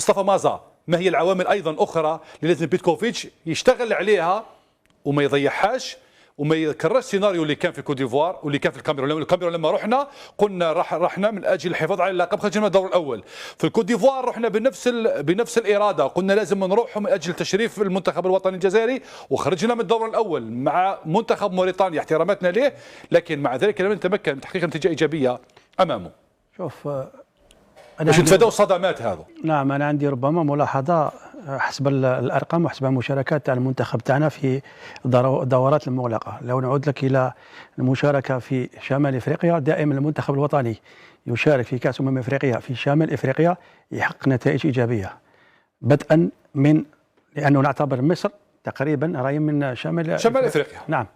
مصطفى مازا، ما هي العوامل ايضا اخرى اللي لازم بيتكوفيتش يشتغل عليها وما يضيعهاش وما يكررش السيناريو اللي كان في كوت ديفوار واللي كان في الكاميرون. الكاميرون لما رحنا قلنا رحنا من اجل الحفاظ على اللقب، خرجنا من الدور الاول. في الكوت ديفوار رحنا بنفس الاراده، قلنا لازم نروح من اجل تشريف المنتخب الوطني الجزائري وخرجنا من الدور الاول مع منتخب موريتانيا، احتراماتنا ليه، لكن مع ذلك لم نتمكن من تحقيق نتيجه ايجابيه امامه. شوف، باش نتفادوا الصدمات هذا. نعم، انا عندي ربما ملاحظه حسب الارقام وحسب المشاركات تاع المنتخب تاعنا في الدورات المغلقه. لو نعود لك الى المشاركه في شمال افريقيا، دائما المنتخب الوطني يشارك في كاس افريقيا في شمال افريقيا يحقق نتائج ايجابيه، بدءا من لانه نعتبر مصر تقريبا راهي من شمال افريقيا. نعم.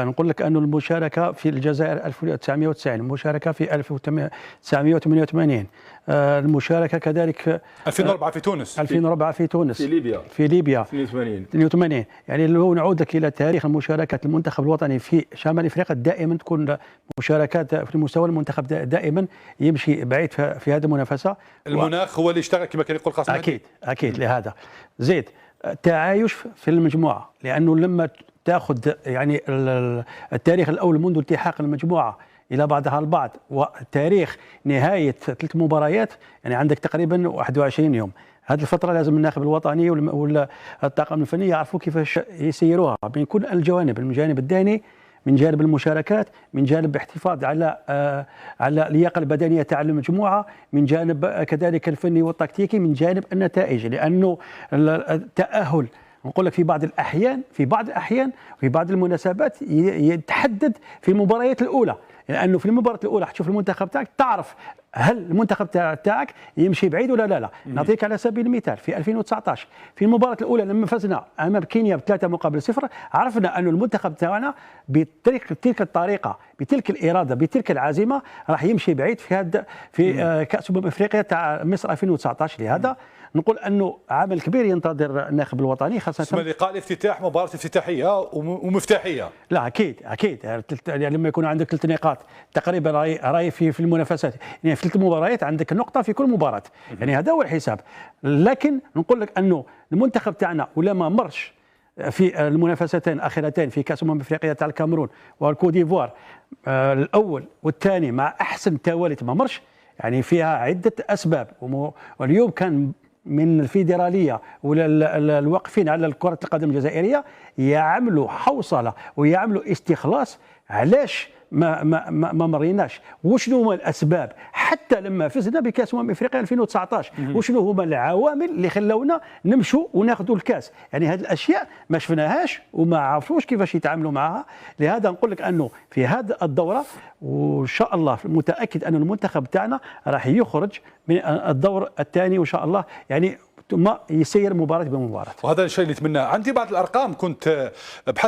نقول لك أن المشاركة في الجزائر 1990، المشاركة في 1988، المشاركة كذلك 2004 في تونس، 2004 في تونس، في ليبيا 82. يعني لو نعود لك إلى تاريخ المشاركات المنتخب الوطني في شمال أفريقيا دائما تكون مشاركات في مستوى المنتخب دائما يمشي بعيد في هذه المنافسة. المناخ هو اللي اشتغل كما كان يقول قاسم. أكيد لهذا زيد التعايش في المجموعة، لأنه لما تأخذ يعني التاريخ الأول منذ التحاق المجموعة إلى بعضها البعض وتاريخ نهاية 3 مباريات، يعني عندك تقريبا 21 يوم. هذه الفترة لازم الناخب الوطني والطاقم الفني يعرفوا كيفاش يسيروها من كل الجوانب، من الجانب الديني، من جانب المشاركات، من جانب الاحتفاظ على اللياقه البدنيه تاع المجموعه، من جانب كذلك الفني والتكتيكي، من جانب النتائج، لانه التاهل نقول لك في بعض الأحيان في بعض المناسبات يتحدد في المباريات الأولى، لأنه في المباراة الأولى تشوف المنتخب تاعك تعرف هل المنتخب تاعك يمشي بعيد ولا لا. نعطيك على سبيل المثال في 2019 في المباراة الأولى لما فزنا أمام كينيا ب3-0، عرفنا أن المنتخب تاعنا بتلك الطريقة، بتلك الإرادة، بتلك العزيمة راح يمشي بعيد في كأس أفريقيا تاع مصر 2019. لهذا نقول انه عمل كبير ينتظر الناخب الوطني، خاصه اسمه لقاء الافتتاح، مباراه افتتاحيه ومفتاحيه. لا اكيد يعني لما يكون عندك 3 نقاط تقريبا راي في المنافسات، يعني في 3 مباريات عندك نقطه في كل مباراه، يعني هذا هو الحساب. لكن نقول لك انه المنتخب تاعنا ولا ما مرش في المنافستين الاخيرتين في كاس افريقيا تاع الكاميرون والكوت ديفوار، الاول والثاني مع احسن توالي ما مرش، يعني فيها عده اسباب. واليوم كان من الفيدراليه ولا الواقفين على كره القدم الجزائريه يعملوا حوصله ويعملوا استخلاص علاش ما مريناش، وشنو هما الاسباب حتى لما فزنا بكاس افريقيا 2019، وشنو هما العوامل اللي خلونا نمشوا وناخذوا الكاس. يعني هذه الاشياء ما شفناهاش وما عرفوش كيفاش يتعاملوا معها. لهذا نقول لك انه في هذه الدوره وان شاء الله متاكد ان المنتخب تاعنا راح يخرج من الدور الثاني وان شاء الله، يعني ثم يسير مباراه بمباراه. وهذا الشيء اللي نتمناه. عندي بعض الارقام كنت بحثت